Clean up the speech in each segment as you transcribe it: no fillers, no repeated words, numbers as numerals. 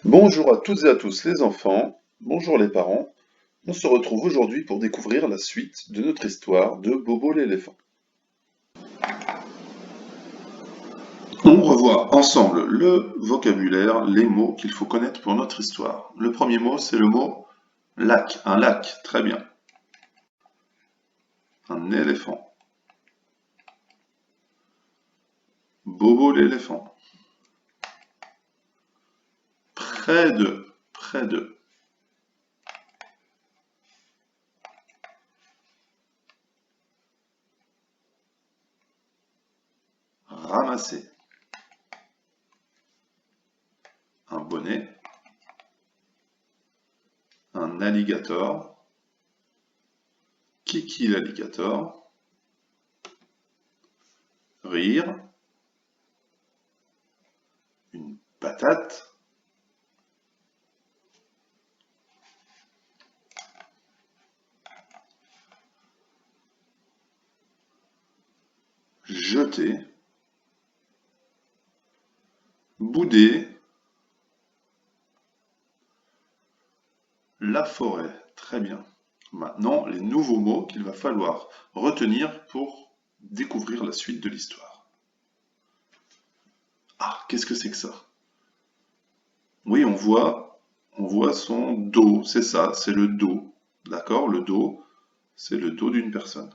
Bonjour à toutes et à tous les enfants, bonjour les parents. On se retrouve aujourd'hui pour découvrir la suite de notre histoire de Bobo l'éléphant. On revoit ensemble le vocabulaire, les mots qu'il faut connaître pour notre histoire. Le premier mot, c'est le mot lac. Un lac, très bien. Un éléphant. Bobo l'éléphant. Près de, près de. Ramasser. Un bonnet. Un alligator. Kiki l'alligator. Rire. Une patate. Jeter. Bouder. La forêt, très bien. Maintenant, les nouveaux mots qu'il va falloir retenir pour découvrir la suite de l'histoire. Ah, qu'est-ce que c'est que ça? Oui, on voit son dos, c'est ça, c'est le dos. D'accord? Le dos, c'est le dos d'une personne.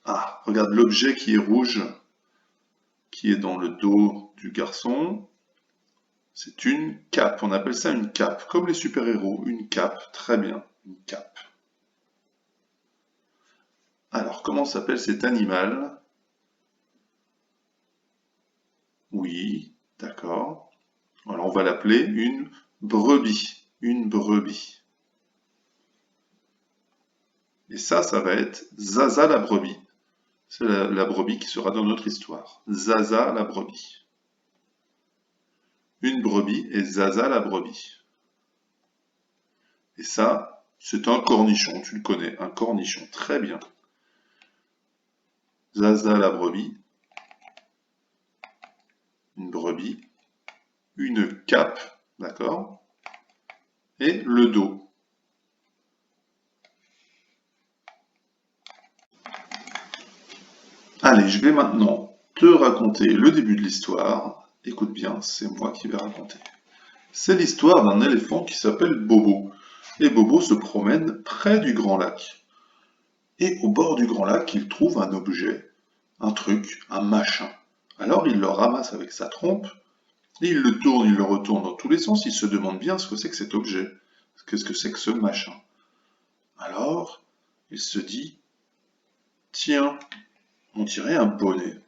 Ah, regarde l'objet qui est rouge, qui est dans le dos du garçon. C'est une cape, on appelle ça une cape, comme les super-héros, une cape, très bien, une cape. Alors, comment s'appelle cet animal? Oui, d'accord. Alors, on va l'appeler une brebis, une brebis. Et ça va être Zaza la brebis. C'est la brebis qui sera dans notre histoire. Zaza la brebis. Une brebis et Zaza la brebis. Et ça, c'est un cornichon, tu le connais, un cornichon, très bien. Zaza la brebis, une brebis, une cape, d'accord, et le dos. Allez, je vais maintenant te raconter le début de l'histoire. Écoute bien, c'est moi qui vais raconter. C'est l'histoire d'un éléphant qui s'appelle Bobo. Et Bobo se promène près du grand lac. Et au bord du grand lac, il trouve un objet, un truc, un machin. Alors il le ramasse avec sa trompe, et il le tourne, il le retourne dans tous les sens, il se demande bien ce que c'est que cet objet. Qu'est-ce que c'est que ce machin? Alors, il se dit, tiens, on dirait un bonnet.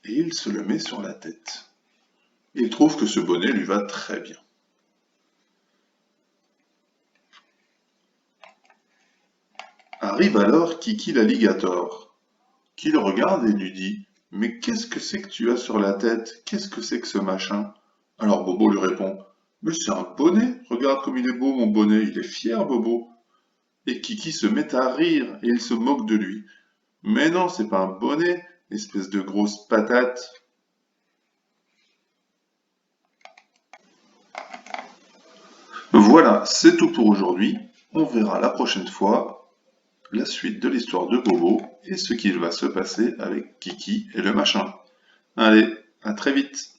Et il se le met sur la tête. Et il trouve que ce bonnet lui va très bien. Arrive alors Kiki l'alligator, qui le regarde et lui dit: Mais qu'est-ce que c'est que tu as sur la tête? Qu'est-ce que c'est que ce machin? Alors Bobo lui répond: Mais c'est un bonnet, regarde comme il est beau mon bonnet, il est fier Bobo. Et Kiki se met à rire et il se moque de lui. Mais non, c'est pas un bonnet, espèce de grosse patate. Voilà, c'est tout pour aujourd'hui. On verra la prochaine fois la suite de l'histoire de Bobo et ce qu'il va se passer avec Kiki et le machin. Allez, à très vite.